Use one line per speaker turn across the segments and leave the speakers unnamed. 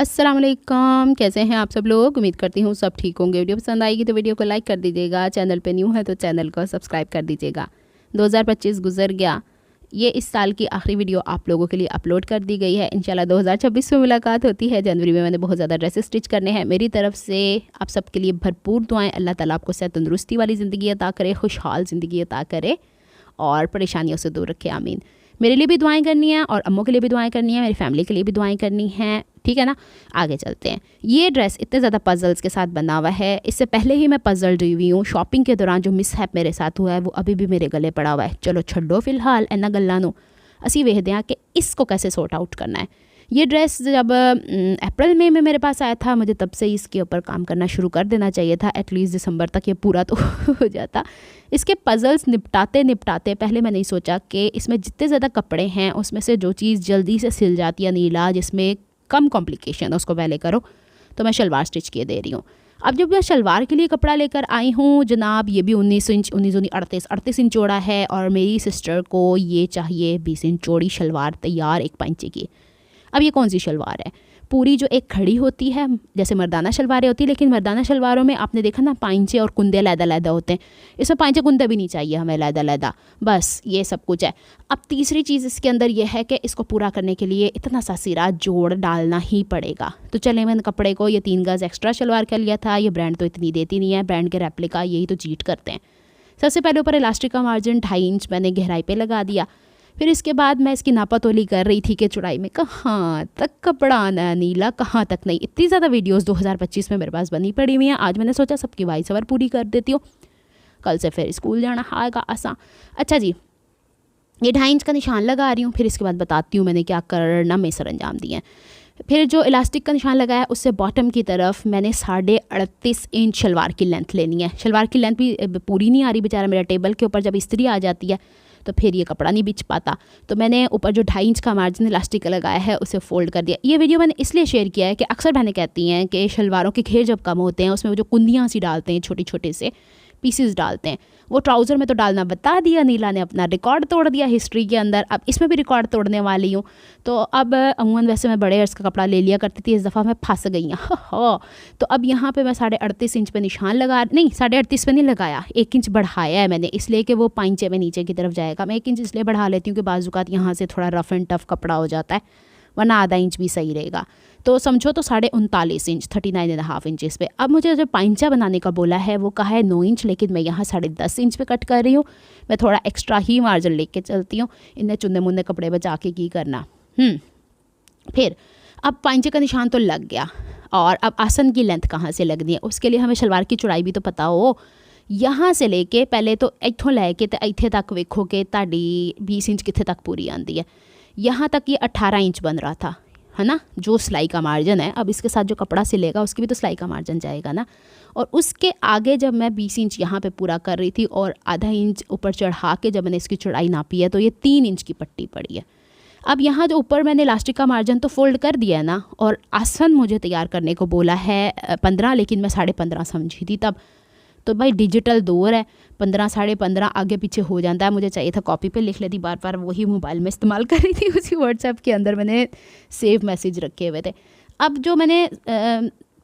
अस्सलाम वालेकुम, कैसे हैं आप सब लोग। उम्मीद करती हूँ सब ठीक होंगे। वीडियो पसंद आएगी तो वीडियो को लाइक कर दीजिएगा। चैनल पे न्यू है तो चैनल को सब्सक्राइब कर दीजिएगा। 2025 गुजर गया, ये इस साल की आखिरी वीडियो आप लोगों के लिए अपलोड कर दी गई है। इंशाल्लाह 2026 में मुलाकात होती है। जनवरी में मैंने बहुत ज़्यादा ड्रेसेस स्टिच करने हैं। मेरी तरफ से आप सबके लिए भरपूर दुआएं। अल्लाह ताला आपको सेहत तंदुरुस्ती वाली ज़िंदगी अता करे, खुशहाल ज़िंदगी अता करे और परेशानियों से दूर रखे, आमीन। मेरे लिए भी दुआएं करनी है और अम्मू के लिए भी दुआएं करनी है, मेरी फैमिली के लिए भी दुआएं करनी हैं, ठीक है ना। आगे चलते हैं। ये ड्रेस इतने ज़्यादा पजल्स के साथ बना हुआ है। इससे पहले ही मैं पजल हुई हूँ। शॉपिंग के दौरान जो मिसहैप मेरे साथ हुआ है वो अभी भी मेरे गले पड़ा हुआ है। चलो छड्डो फिलहाल इन्ना गल्लां नूं, असी वेखदे हां कि इसको कैसे सॉर्ट आउट करना है। ये ड्रेस जब अप्रैल मई में मेरे पास आया था, मुझे तब से इसके ऊपर काम करना शुरू कर देना चाहिए था। एटलीस्ट दिसंबर तक ये पूरा तो हो जाता। इसके पजल्स निपटाते निपटाते पहले मैंने नहीं सोचा कि इसमें जितने ज़्यादा कपड़े हैं उसमें से जो चीज़ जल्दी से सिल जाती है नीला, जिसमें कम कॉम्प्लिकेशन है, उसको पहले करो। तो मैं शलवार स्टिच किए दे रही हूँ। अब जब मैं शलवार के लिए कपड़ा लेकर आई हूँ जनाब, ये भी 19 इंच 38 इंच चौड़ा है और मेरी सिस्टर को ये चाहिए 20 इंच चौड़ी शलवार तैयार 1 पाइंचे की। अब ये कौन सी शलवार है? पूरी जो एक खड़ी होती है जैसे मर्दाना शलवारें होती है, लेकिन मर्दाना शलवारों में आपने देखा ना पाइंचे और कुंदे लैदा होते हैं। इसमें पाइंचे कुंदे भी नहीं चाहिए हमें, लैदा, बस ये सब कुछ है। अब तीसरी चीज़ इसके अंदर ये है कि इसको पूरा करने के लिए इतना सा सिरा जोड़ डालना ही पड़ेगा। तो चले मैंने कपड़े को ये 3 गज़ एक्स्ट्रा शलवार कर लिया था। ये ब्रांड तो इतनी देती नहीं है, ब्रांड के रेप्लिका यही तो चीट करते हैं। सबसे पहले ऊपर इलास्टिक का मार्जिन 2.5 इंच मैंने गहराई पे लगा दिया। फिर इसके बाद मैं इसकी नापातोली कर रही थी कि चौड़ाई में कहाँ तक कपड़ा आना है नीला, कहाँ तक नहीं। इतनी ज़्यादा वीडियोस 2025 में मेरे पास बनी पड़ी हुई हैं। आज मैंने सोचा सबकी वाइस ओवर पूरी कर देती हूँ, कल से फिर स्कूल जाना आएगा आसान। अच्छा जी, ये 2.5 इंच का निशान लगा रही हूँ। फिर इसके बाद बताती हूँ मैंने क्या करना में सर अंजाम दिए हैं। फिर जो इलास्टिक का निशान लगाया उससे बॉटम की तरफ मैंने 38.5 इंच शलवार की लेंथ लेनी है। शलवार की लेंथ भी पूरी नहीं आ रही बेचारा मेरा, टेबल के ऊपर जब इस्त्री आ जाती है तो फिर ये कपड़ा नहीं बिछ पाता। तो मैंने ऊपर जो 2.5 इंच का मार्जिन इलास्टिक का लगाया है उसे फोल्ड कर दिया। ये वीडियो मैंने इसलिए शेयर किया है कि अक्सर बहनें कहती हैं कि शलवारों के घेर जब कम होते हैं उसमें वो जो कुंदियाँ सी डालते हैं, छोटे छोटे से पीसेस डालते हैं, वो ट्राउज़र में तो डालना बता दिया। नीला ने अपना रिकॉर्ड तोड़ दिया हिस्ट्री के अंदर। अब इसमें भी रिकॉर्ड तोड़ने वाली हूँ। तो अब अमूमन वैसे मैं बड़े अर्ज का कपड़ा ले लिया करती थी, इस दफ़ा मैं फंस गई हूँ। तो अब यहाँ पे मैं 38.5 इंच पे निशान लगा, नहीं 38.5 पे नहीं लगाया, 1 इंच बढ़ाया है मैंने, इसलिए कि वो पाइंचे में नीचे की तरफ जाएगा। मैं 1 इंच इसलिए बढ़ा लेती हूँ कि बाजुकात यहाँ से थोड़ा रफ एंड टफ कपड़ा हो जाता है, वरना आधा इंच भी सही रहेगा। तो समझो तो 39.5 इंच, 39.5 इंचेस पे। अब मुझे जो पाइंचा बनाने का बोला है वो कहा है 9 इंच, लेकिन मैं यहाँ 10.5 इंच पे कट कर रही हूँ। मैं थोड़ा एक्स्ट्रा ही मार्जिन लेके चलती हूँ। इन्हें चुन्ने मुन्ने कपड़े बचा के की करना। फिर अब पाइंचे का निशान तो लग गया और अब आसन की लेंथ कहाँ से लगनी है उसके लिए हमें शलवार की चौड़ाई भी तो पता हो। यहाँ से लेके पहले तो इत्थों लैके तो इत्थे तक वेखो कि ताड़ी 20 इंच कित्थे तक पूरी आती है। यहाँ तक ये 18 इंच बन रहा था, है ना, जो सिलाई का मार्जिन है। अब इसके साथ जो कपड़ा सिलेगा उसकी भी तो सिलाई का मार्जिन जाएगा ना। और उसके आगे जब मैं 20 इंच यहाँ पे पूरा कर रही थी और आधा इंच ऊपर चढ़ा के जब मैंने इसकी चौड़ाई नापी है तो ये 3 इंच की पट्टी पड़ी है। अब यहाँ जो ऊपर मैंने इलास्टिक का मार्जिन तो फोल्ड कर दिया है ना, और आसन मुझे तैयार करने को बोला है 15, लेकिन मैं 15.5 समझी थी तब। तो भाई डिजिटल दौर है, 15 15.5 आगे पीछे हो जाता है। मुझे चाहिए था कॉपी पे लिख लेती, बार बार वही मोबाइल में इस्तेमाल कर रही थी। उसी व्हाट्सएप के अंदर मैंने सेव मैसेज रखे हुए थे। अब जो मैंने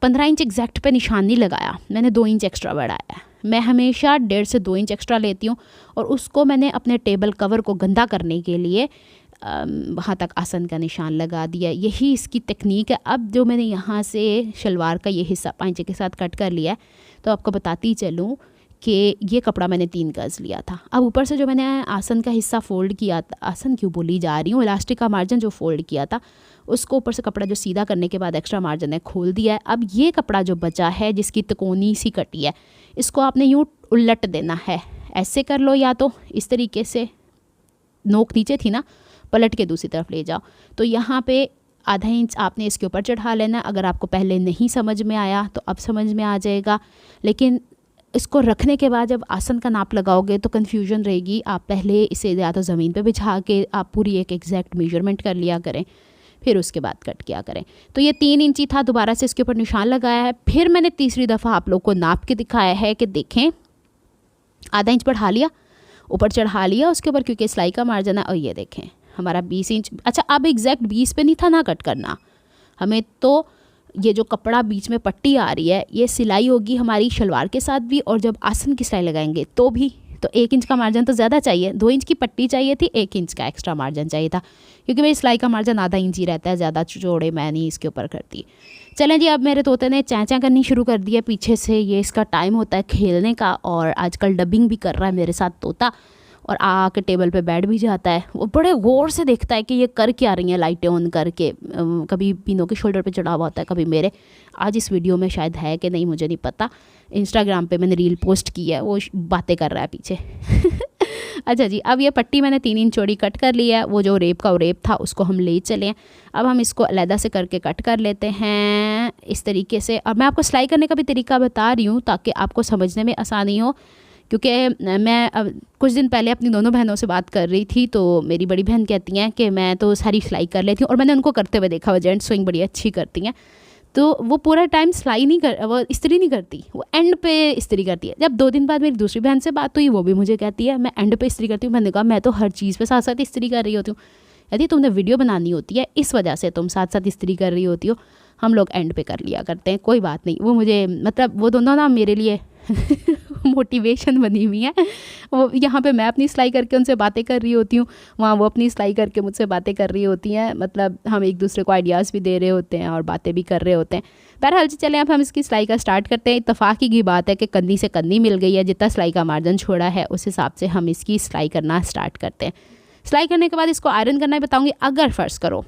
15 इंच एग्जैक्ट पे निशान नहीं लगाया, मैंने 2 इंच एक्स्ट्रा बढ़ाया है। मैं हमेशा 1.5 से 2 इंच एक्स्ट्रा लेती हूँ और उसको मैंने अपने टेबल कवर को गंदा करने के लिए वहाँ तक आसन का निशान लगा दिया। यही इसकी टेक्निक है। अब जो मैंने यहाँ से शलवार का ये हिस्सा पाइंचे के साथ कट कर लिया है, तो आपको बताती चलूँ कि ये कपड़ा मैंने 3 गज़ लिया था। अब ऊपर से जो मैंने आसन का हिस्सा फोल्ड किया था, आसन क्यों बोली जा रही हूँ, इलास्टिक का मार्जिन जो फोल्ड किया था उसको ऊपर से कपड़ा जो सीधा करने के बाद एक्स्ट्रा मार्जिन है खोल दिया है। अब ये कपड़ा जो बचा है जिसकी तिकोनी सी कटी है, इसको आपने यूँ उलट देना है। ऐसे कर लो या तो इस तरीके से, नोक नीचे थी ना, पलट के दूसरी तरफ ले जाओ। तो यहाँ पे आधा इंच आपने इसके ऊपर चढ़ा लेना। अगर आपको पहले नहीं समझ में आया तो अब समझ में आ जाएगा, लेकिन इसको रखने के बाद जब आसन का नाप लगाओगे तो कन्फ्यूजन रहेगी। आप पहले इसे या तो ज़मीन पे बिछा के आप पूरी एक एग्जैक्ट मेजरमेंट कर लिया करें, फिर उसके बाद कट किया करें। तो ये 3 इंची था, दोबारा से इसके ऊपर निशान लगाया है। फिर मैंने तीसरी दफ़ा आप लोग को नाप के दिखाया है कि देखें, आधा इंच बढ़ा लिया, ऊपर चढ़ा लिया उसके ऊपर, क्योंकि सिलाई का मार्जिन है। और ये देखें हमारा 20 इंच। अच्छा, अब एग्जैक्ट 20 पे नहीं था ना कट करना, हमें तो ये जो कपड़ा बीच में पट्टी आ रही है ये सिलाई होगी हमारी शलवार के साथ भी, और जब आसन की सिलाई लगाएंगे तो भी। तो 1 इंच का मार्जिन तो ज़्यादा चाहिए, 2 इंच की पट्टी चाहिए थी, 1 इंच का एक्स्ट्रा मार्जिन चाहिए था, क्योंकि मेरी सिलाई का मार्जिन आधा इंच ही रहता है, ज़्यादा चौड़े मैं नहीं इसके ऊपर करती। चलें जी, अब मेरे तोते ने चैं चैं करनी शुरू कर दी है पीछे से। ये इसका टाइम होता है खेलने का, और आजकल डबिंग भी कर रहा है मेरे साथ तोता, और आके टेबल पे बैठ भी जाता है। वो बड़े गौर से देखता है कि ये कर क्या रही हैं लाइटें ऑन करके। कभी पीनों के शोल्डर पे चढ़ा हुआ होता है, कभी मेरे। आज इस वीडियो में शायद है कि नहीं मुझे नहीं पता, इंस्टाग्राम पे मैंने रील पोस्ट की है, वो बातें कर रहा है पीछे। अच्छा जी, अब ये पट्टी मैंने 3 इंच चौड़ी कट कर लिया है। वो जो रेप का रेप था उसको हम ले चले। अब हम इसको अलहदा से करके कट कर लेते हैं इस तरीके से। और मैं आपको सिलाई करने का भी तरीका बता रही हूँ ताकि आपको समझने में आसानी हो, क्योंकि मैं अब कुछ दिन पहले अपनी दोनों बहनों से बात कर रही थी, तो मेरी बड़ी बहन कहती हैं कि मैं तो सारी सिलाई कर लेती हूँ, और मैंने उनको करते हुए देखा, वो जेंट स्विंग बड़ी अच्छी करती हैं। तो वो पूरा टाइम सिलाई नहीं कर, वो इस्त्री नहीं करती, वो एंड पे इस्त्री करती है। जब 2 दिन बाद मेरी दूसरी बहन से बात हुई, वो भी मुझे कहती है मैं एंड पे इस्त्री करती हूँ। मैंने कहा मैं तो हर चीज़ पे साथ साथ इस्त्री कर रही होती हूँ। यदि तुमने वीडियो बनानी होती है इस वजह से तुम साथ साथ इस्त्री कर रही होती हो, हम लोग एंड पे कर लिया करते हैं, कोई बात नहीं। वो मुझे मतलब वो दोनों ना मेरे लिए मोटिवेशन बनी हुई है। वो यहाँ पे मैं अपनी सिलाई करके उनसे बातें कर रही होती हूँ, वहाँ वो अपनी सिलाई करके मुझसे बातें कर रही होती हैं। मतलब हम एक दूसरे को आइडियाज़ भी दे रहे होते हैं और बातें भी कर रहे होते हैं। बहरहाल जी, चलें अब हम इसकी सिलाई का स्टार्ट करते हैं। इत्तफाक़ी की बात है कि कंधी से कंधी मिल गई है, जितना सिलाई का मार्जिन छोड़ा है उस हिसाब से हम इसकी सिलाई करना स्टार्ट करते हैं। सिलाई करने के बाद इसको आयरन करना ही बताऊँगी। अगर फ़र्ज़ करो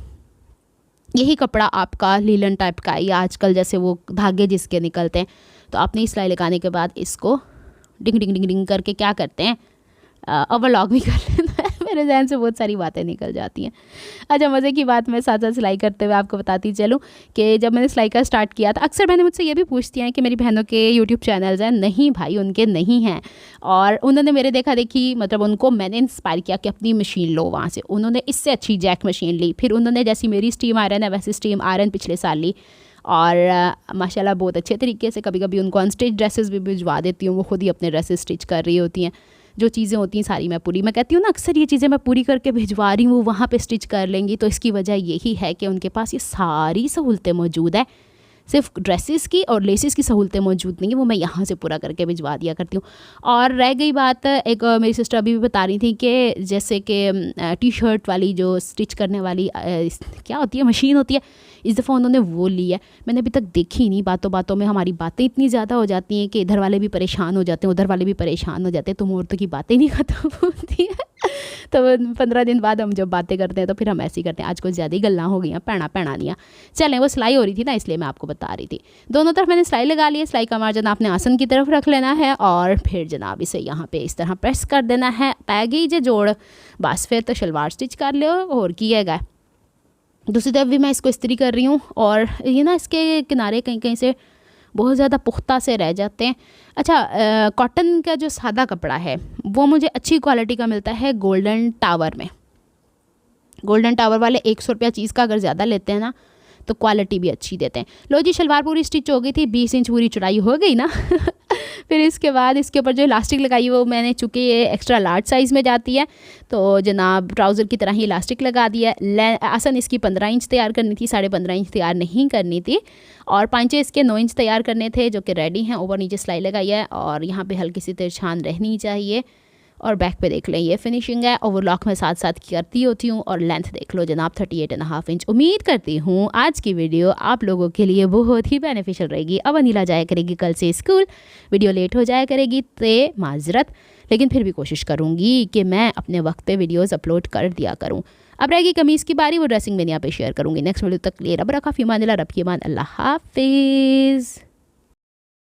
यही कपड़ा आपका लीलन टाइप का है, या आजकल जैसे वो धागे जिसके निकलते हैं, तो आपने सिलाई लगाने के बाद इसको डिंग डिंग डिंग डिंग करके क्या करते हैं, ओवरलॉक भी कर लेना है। मेरे जहन से बहुत सारी बातें निकल जाती हैं। अच्छा, मज़े की बात मैं साथ साथ सिलाई करते हुए आपको बताती चलूँ कि जब मैंने सिलाई का स्टार्ट किया था, अक्सर मैंने मुझसे ये भी पूछती हैं कि मेरी बहनों के यूट्यूब चैनल्स हैं। नहीं भाई, उनके नहीं हैं। और उन्होंने मेरे देखा देखी, मतलब उनको मैंने इंस्पायर किया कि अपनी मशीन लो वहाँ से। उन्होंने इससे अच्छी जैक मशीन ली। फिर उन्होंने जैसी मेरी स्टीम आयरन है वैसे स्टीम आयरन पिछले साल ली, और माशाल्लाह बहुत अच्छे तरीके से। कभी कभी उनको अनस्टिच ड्रेसेस भी भिजवा देती हूँ, वो खुद ही अपने ड्रेसेस स्टिच कर रही होती हैं। जो चीज़ें होती हैं सारी मैं पूरी, मैं कहती हूँ ना अक्सर ये चीज़ें मैं पूरी करके भिजवा रही हूँ, वो वहाँ पे स्टिच कर लेंगी। तो इसकी वजह यही है कि उनके पास ये सारी सहूलतें मौजूद है। सिर्फ ड्रेसेस की और लेसेस की सहूलतें मौजूद नहीं है, वो मैं यहाँ से पूरा करके भिजवा दिया करती हूँ। और रह गई बात, एक मेरी सिस्टर अभी भी बता रही थी कि जैसे कि टी शर्ट वाली जो स्टिच करने वाली क्या होती है, मशीन होती है, इस दफ़ा उन्होंने वो ली है। मैंने अभी तक देखी नहीं। बातों बातों में हमारी बातें इतनी ज़्यादा हो जाती हैं कि इधर वाले भी परेशान हो जाते हैं, उधर वाले भी परेशान हो जाते हैं, तो औरतों की बातें नहीं ख़त्म होती हैं। तो 15 दिन बाद हम जब बातें करते हैं तो फिर हम ऐसे ही करते हैं। आज कुछ ज़्यादा ही गल्लां हो गई हैं, पैणा दिया। चलें, वो सिलाई हो रही थी ना, इसलिए मैं आपको बता रही थी। दोनों तरफ मैंने सिलाई लगा ली है। सिलाई का मार्जिन आपने आसन की तरफ रख लेना है, और फिर जनाब इसे यहाँ पे इस तरह प्रेस कर देना है। पै गई जो जोड़, बस फिर तो शलवार स्टिच कर लो और किएगा। दूसरी तरफ भी मैं इसको इस्त्री कर रही हूँ, और ये ना इसके किनारे कहीं कहीं से बहुत ज़्यादा पुख्ता से रह जाते हैं। अच्छा, कॉटन का जो सादा कपड़ा है वो मुझे अच्छी क्वालिटी का मिलता है गोल्डन टावर में। गोल्डन टावर वाले 100 रुपया चीज़ का अगर ज़्यादा लेते हैं ना, तो क्वालिटी भी अच्छी देते हैं। लो जी, शलवार पूरी स्टिच हो गई थी, 20 इंच पूरी चौड़ाई हो गई ना। फिर इसके बाद इसके ऊपर जो इलास्टिक लगाई वो मैंने, चूँकि ये एक्स्ट्रा लार्ज साइज़ में जाती है, तो जनाब ट्राउज़र की तरह ही इलास्टिक लगा दिया। आसन इसकी 15 इंच तैयार करनी थी, 15.5 इंच तैयार नहीं करनी थी, और पांचे इसके 9 इंच तैयार करने थे जो कि रेडी हैं। ऊपर नीचे सिलाई लगाई है, और यहाँ पे हल्की सी तिरछान रहनी चाहिए। और बैक पे देख लें ये फिनिशिंग है। ओवरलॉक में साथ साथ करती होती हूँ। और लेंथ देख लो जनाब 38.5 इंच। उम्मीद करती हूँ आज की वीडियो आप लोगों के लिए बहुत ही बेनिफिशियल रहेगी। अब अनिला जाया करेगी कल से स्कूल, वीडियो लेट हो जाया करेगी तो माजरत, लेकिन फिर भी कोशिश करूँगी कि मैं अपने वक्त पे वीडियोस अपलोड कर दिया करूँ। अब रहेगी कमीज़ की बारी, वो ड्रेसिंग में यहाँ पे शेयर करूँगी नेक्स्ट वीडियो तक। रब रखा फ़ीमान, रब की मान, अल्लाह हाफिज़।